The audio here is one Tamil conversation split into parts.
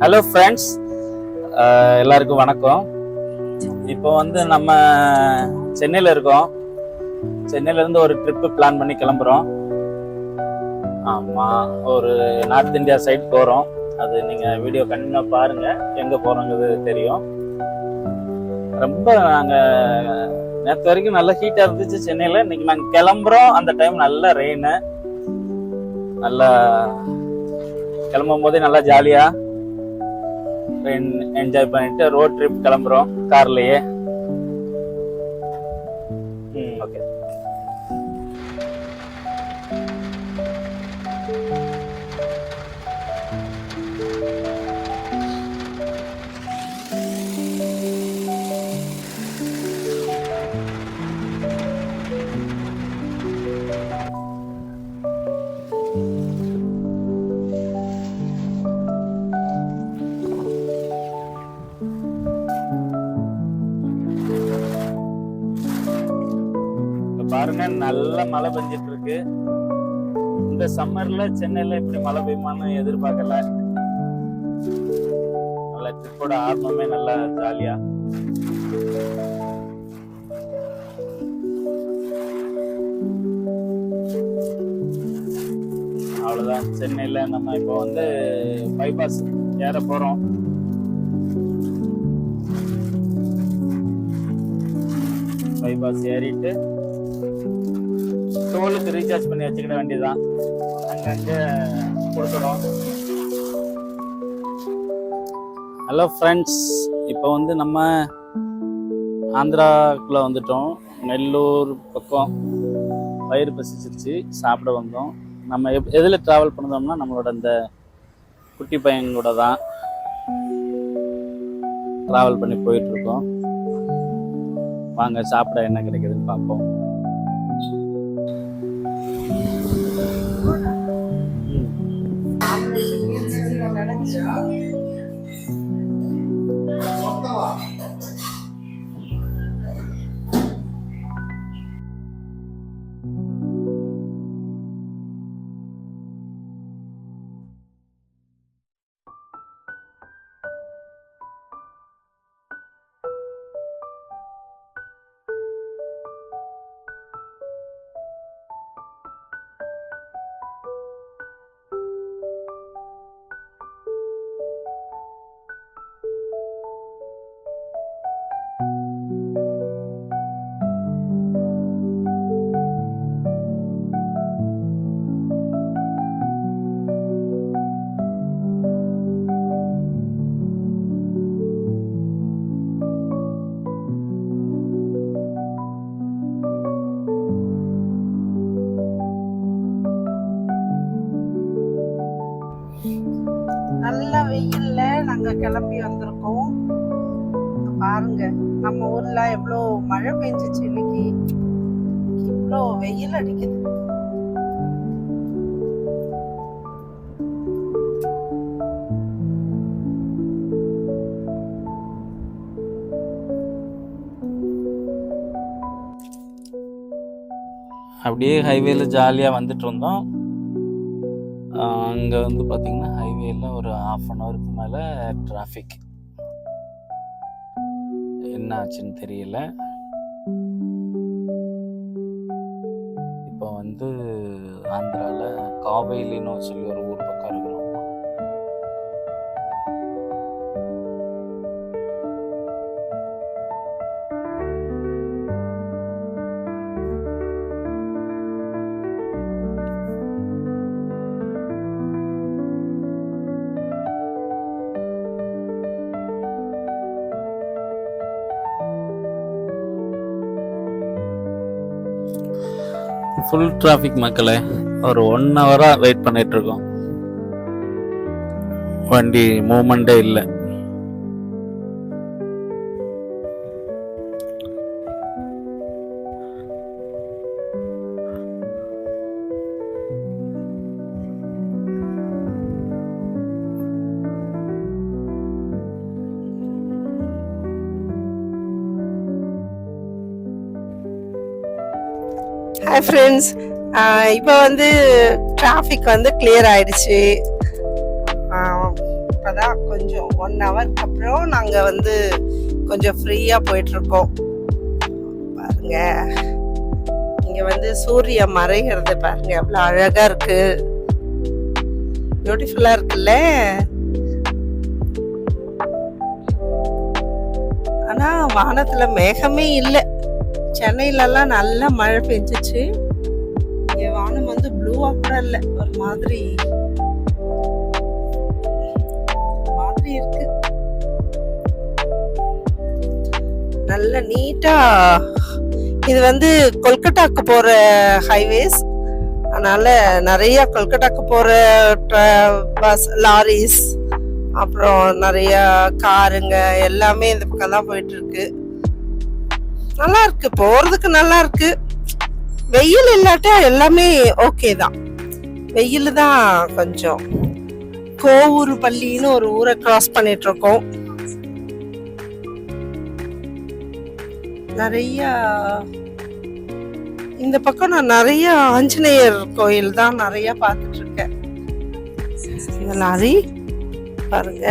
ஹலோ ஃப்ரெண்ட்ஸ், எல்லாருக்கும் வணக்கம். இப்போ வந்து நம்ம சென்னையில் இருக்கோம். சென்னையிலேருந்து ஒரு ட்ரிப்பு பிளான் பண்ணி கிளம்புறோம். ஆமாம், ஒரு நார்த் இந்தியா சைட் போகிறோம். அது நீங்கள் வீடியோ கண்டிப்பாக பாருங்கள், எங்கே போகிறோங்கிறது தெரியும். ரொம்ப நாங்கள் நேற்று வரைக்கும் நல்லா ஹீட்டாக இருந்துச்சு சென்னையில். இன்னைக்கு நாங்கள் கிளம்புறோம், அந்த டைம் நல்ல ரெயின். நல்லா கிளம்பும் போதே நல்லா ஜாலியாக என்ஜாய் பண்ணிட்டு ரோட் ட்ரிப் கிளம்புறோம் கார்லயே. ஓகே. பாருங்க, நல்ல மழை பெஞ்சிட்டு இருக்கு. இந்த சம்மர்ல சென்னையில இப்படி மழை பெய்யுமான்னு எதிர்பார்க்கல. நல்ல ட்ரிப்போட ஆரம்பமே நல்லா ஜாலியா. அவ்வளவுதான், சென்னையில நம்ம இப்போ வந்து பைபாஸ் ஏற போறோம். பைபாஸ் ஏறிட்டு டோலுக்கு ரீசார்ஜ் பண்ணி வச்சுக்கிட வேண்டியதுதான். அங்கங்க கொடுக்கணும். ஹலோ ஃப்ரெண்ட்ஸ், இப்போ வந்து நம்ம ஆந்திராக்குள்ள வந்துட்டோம். நெல்லூர் பக்கம் வயிறு பசிச்சிருச்சு, சாப்பிட வந்தோம். நம்ம எதில் ட்ராவல் பண்ணோம்னா நம்மளோட இந்த குட்டி பையன் கூட தான் ட்ராவல் பண்ணி போயிட்டுருக்கோம். வாங்க சாப்பிட என்ன கிடைக்குதுன்னு பார்ப்போம். நல்ல வெயில்ல நாங்க கிளம்பி வந்திருக்கோம். பாருங்க, நம்ம ஊர்ல எவ்வளோ மழை பெஞ்சிச்சு, இன்னைக்கு இவ்வளோ வெயில் அடிக்குது. அப்படியே ஹைவேல ஜாலியாக வந்துட்டு இருந்தோம். அங்கே வந்து பார்த்தீங்கன்னா ஹைவேல ஒரு 1/2 ஹவருக்கு மேலே டிராஃபிக். என்ன ஆச்சுன்னு தெரியல. இப்போ வந்து ஆந்திராவில் காவேலின்னு சொல்லி ஒரு ஊர் பக்கம் இருக்கிறோம். ஃபுல் டிராஃபிக் மக்களே. ஒரு 1 ஹவராக வெயிட் பண்ணிட்டு இருக்கோம். வண்டி மூவ்மெண்டே இல்லை. ஹாய் ஃப்ரெண்ட்ஸ், இப்போ வந்து டிராஃபிக் வந்து கிளியர் ஆயிடுச்சு. இப்போதான் கொஞ்சம் 1 ஹவருக்கு அப்புறம் நாங்கள் வந்து கொஞ்சம் ஃப்ரீயாக போயிட்டுருக்கோம். பாருங்க, இங்கே வந்து சூரிய மறைகிறது பாருங்க, எவ்வளோ அழகாக இருக்கு, பியூட்டிஃபுல்லாக இருக்குல்ல. ஆனால் வானத்தில் மேகமே இல்லை. சென்னையிலலாம் நல்லா மழை பெஞ்சிச்சு. இங்கே வானம் வந்து ப்ளூவாக கூட இல்லை, ஒரு மாதிரி இருக்கு. நல்ல நீட்டா. இது வந்து கொல்கட்டாக்கு போற ஹைவேஸ், அதனால நிறைய கொல்கட்டாக்கு போற பஸ், லாரிஸ், அப்புறம் நிறைய காருங்க எல்லாமே இந்த பக்கம் தான் போயிட்டு இருக்கு. நல்லா இருக்கு, போறதுக்கு நல்லா இருக்கு. வெயில் இல்லாட்டா எல்லாமே ஓகே தான். வெயில் தான் கொஞ்சம். கோவூர் பள்ளின்னு ஒரு ஊரை கிராஸ் பண்ணிட்டு இருக்கோம். நிறைய இந்த பக்கம் நான் நிறைய ஆஞ்சநேயர் கோயில் தான் நிறைய பார்த்துட்டு இருக்கேன். இந்த லாரி பாருங்க.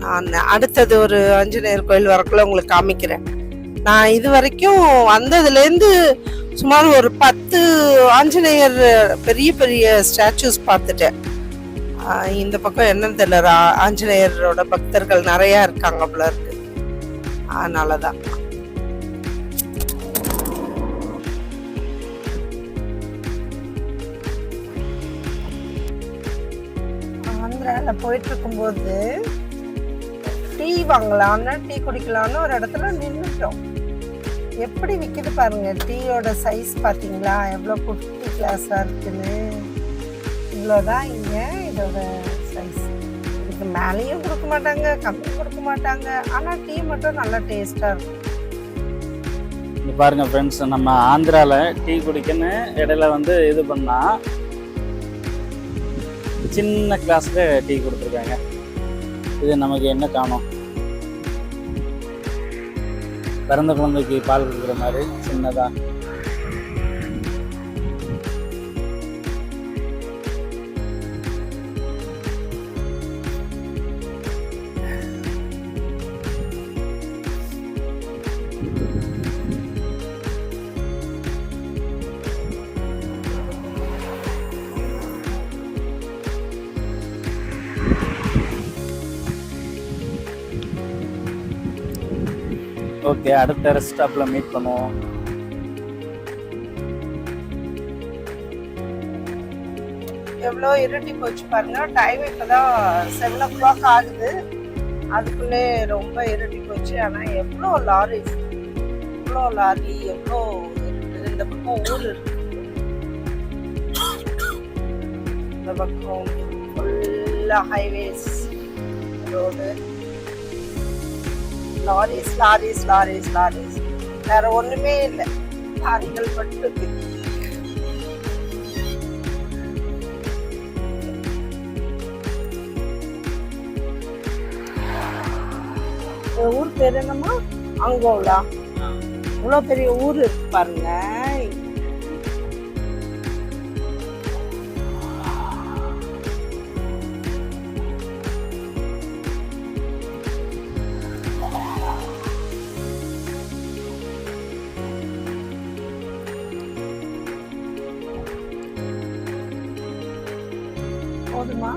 நான் அடுத்தது ஒரு ஆஞ்சநேயர் கோயில் வரக்குள்ள உங்களுக்கு காமிக்கிறேன். நான் இது வரைக்கும் வந்ததுலேருந்து சுமார் ஒரு 10 ஆஞ்சநேயர் பெரிய பெரிய ஸ்டாச்சூஸ் பார்த்துட்டேன். இந்த பக்கம் என்னன்னு தெரியல, ஆஞ்சநேயரோட பக்தர்கள் நிறையா இருக்காங்க போல இருக்கு, அதனாலதான். ஆந்திரால போயிட்டு இருக்கும்போது டீ வாங்கலான்னு, டீ குடிக்கலான்னு ஒரு இடத்துல நின்றுட்டோம். எப்படி விற்கிது பாருங்க, டீயோட சைஸ் பார்த்தீங்களா, எவ்வளோ குட்டி கிளாஸாக இருக்குன்னு. இவ்வளோதான் இங்கே இதோட சைஸ். இதுக்கு மேலேயும் கொடுக்க மாட்டாங்க, கம்மியும் கொடுக்க மாட்டாங்க. ஆனால் டீ மட்டும் நல்லா டேஸ்ட்டாக இருக்கும். இங்க பாருங்க ஃப்ரெண்ட்ஸ், நம்ம ஆந்திராவில் டீ குடிக்கன்னு இடையில வந்து இது பண்ணா சின்ன கிளாஸ்ல டீ கொடுத்துருக்காங்க. இது நமக்கு என்ன காணும், பிறந்த குழந்தைக்கு பால் கொடுக்குற மாதிரி சின்னதா. ஓகே, அடுத்த ரெஸ்ட் ஸ்டாப்ல மீட் பண்ணுவோம். எவ்வளோ இருட்டி போச்சு பாருங்க. டைம் இப்போதான் 7 o'clock ஆகுது. அதுக்குள்ளே ரொம்ப இருட்டி போச்சு. ஆனால் எவ்வளோ லாரி, எவ்வளோ லாரி, எவ்வளோ இருக்குது. இந்த பக்கம் ஊர் இருக்கு, இந்த பக்கம் ஃபுல்லாக highways road. Loris loris loris loris, வேற ஒண்ணுமே இல்லை, லாரிகள் மட்டும் இருக்கு. ஊர் பேர் என்னமா, அங்கோலா. இவ்வளோ பெரிய ஊர் இருக்கு பாருங்க. போதுமா?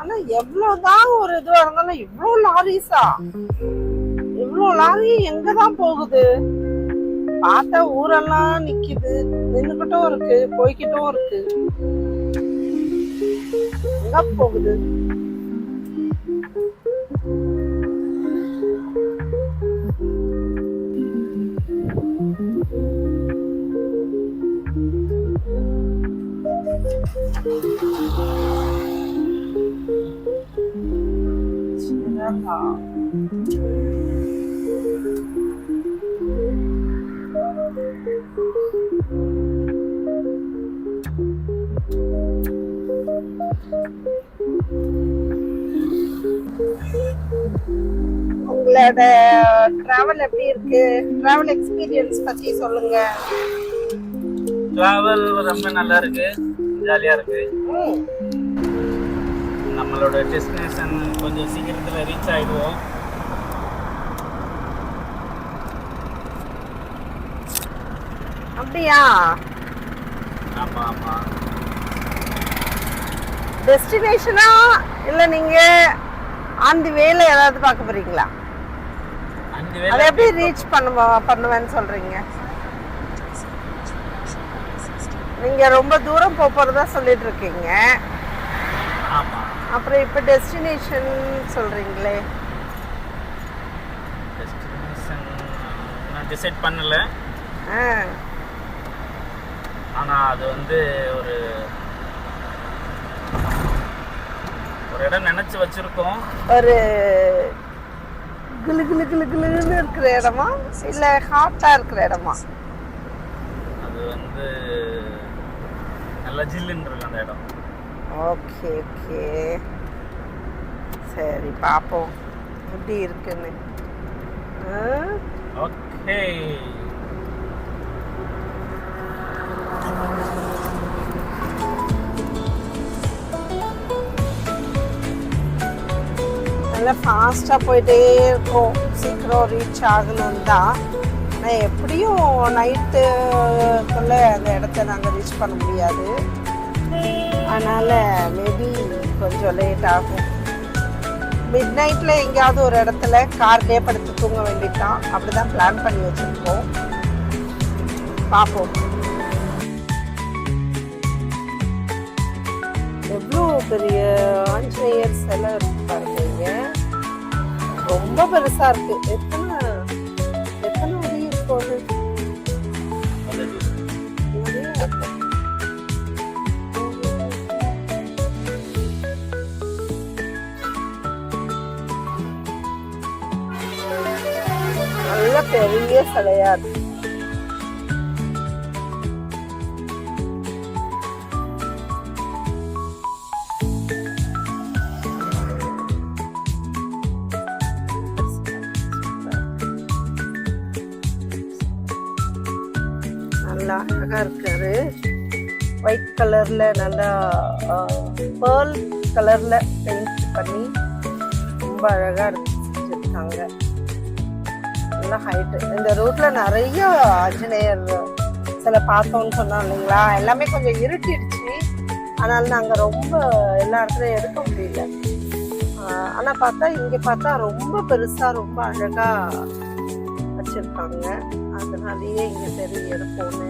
ஆனா எவ்வளவுதான் ஒரு இதுவா இருந்தாலும் இவ்வளவு லாரிஸா, இவ்வளவு லாரி எங்கதான் போகுது? பார்த்தா ஊரெல்லாம் நிக்குது, நின்னுக்கிட்டும் இருக்கு, போய்கிட்டும் இருக்கு. எங்க போகுது? அழகா. உங்களோட டிராவல் எப்படி இருக்கு? டிராவல் எக்ஸ்பீரியன்ஸ் பத்தி சொல்லுங்க. டிராவல் ரொம்ப நல்லா இருக்கு, ஜாலியா இருக்கு. நம்மளோட டெஸ்டினேஷன் கொஞ்சம் சீக்கிரத்தில் ரீச் ஆகிடுவோம். அப்படியா? ஆமா ஆமா. டெஸ்டினேஷனா இல்ல நீங்க அந்த வேல ஏதாவது பார்க்க போறீங்களா? அதை எப்படி ரீச் பண்ணுவேன்னு சொல்றீங்க? நீங்க ரொம்ப தூரம் போறதா சொல்லிட்டு இருக்கீங்க. ஆமா. அப்புறம் இப்ப டெஸ்டினேஷன் சொல்றீங்களே. டெஸ்டினேஷன் நான் டிசைட் பண்ணல. ஆனா அது வந்து ஒரு இடம் நினைச்சு வச்சிருக்கோம். ஒரு கிளு கிளு கிளு கிளுன்னு இருக்கிற இடமா இல்ல ஹாட்டா இருக்கிற இடமா? அது வந்து நல்ல ஜில்லுன்னு இருக்கு அந்த இடம். ஓகே ஓகே, சரி பாப்போம் எப்படி இருக்குன்னு. ஓகே. நல்லா ஃபாஸ்ட்டாக போயிட்டே இருக்கும், சீக்கிரம் ரீச் ஆகணும் தான். ஆனால் எப்படியும் நைட்டுக்குள்ளே அந்த இடத்த நாங்கள் ரீச் பண்ண முடியாது. அதனால் மேபி கொஞ்சம் லேட் ஆகும். மிட் நைட்டில் எங்கேயாவது ஒரு இடத்துல கார்லேயே படுத்து தூங்க வேண்டியதுதான். அப்படி தான் பிளான் பண்ணி வச்சுருக்கோம். பார்ப்போம். எவ்வளோ பெரிய ஆஞ்சநேயர் சிலை இருக்கு பாருங்க. ரொம்ப பெருசா இருக்கு. எத்தனை அடி இருக்கும்? நல்ல பெரிய சிலையா இருக்கு. நல்லா அழகா இருக்காரு. ஒயிட் கலர்ல நல்லா பேர்ல் கலர்ல பெயிண்ட் பண்ணி ரொம்ப அழகா செஞ்சிருக்காங்க. நல்லா ஹைட்டு. இந்த ரூட்ல நிறைய ஆஞ்சநேயர் சில பார்த்தோம்னு சொன்னோம் இல்லைங்களா? எல்லாமே கொஞ்சம் இருட்டிடுச்சு. அதனால நாங்கள் ரொம்ப எல்லா இடத்துலையும் எடுக்க முடியல. ஆனால் பார்த்தா இங்கே பார்த்தா ரொம்ப பெருசா ரொம்ப அழகா வச்சிருக்காங்க. அதனாலேயே இங்கே சரி எடுப்போம்னு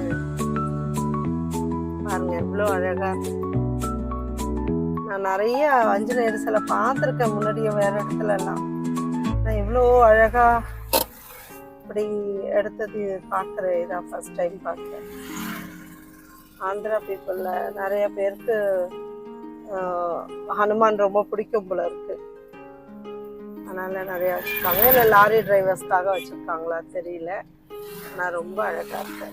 பாருங்க எவ்வளோ அழகா. நான் நிறைய ஆஞ்சநேயர் சிலை பார்த்துருக்கேன் முன்னாடியே வேற இடத்துல எல்லாம். நான் எவ்வளோ அழகா இப்படி எடுத்தது பார்க்குறேன். இதான் ஃபர்ஸ்ட் டைம் பார்க்குறேன். ஆந்திரா பீப்புளில் நிறைய பேருக்கு ஹனுமான் ரொம்ப பிடிக்கும் போல இருக்கு. அதனால நிறைய வச்சுருக்காங்க. இல்லை லாரி டிரைவர்ஸ்க்காக வச்சுருக்காங்களா தெரியல. ஆனால் ரொம்ப அழகாக இருக்கு.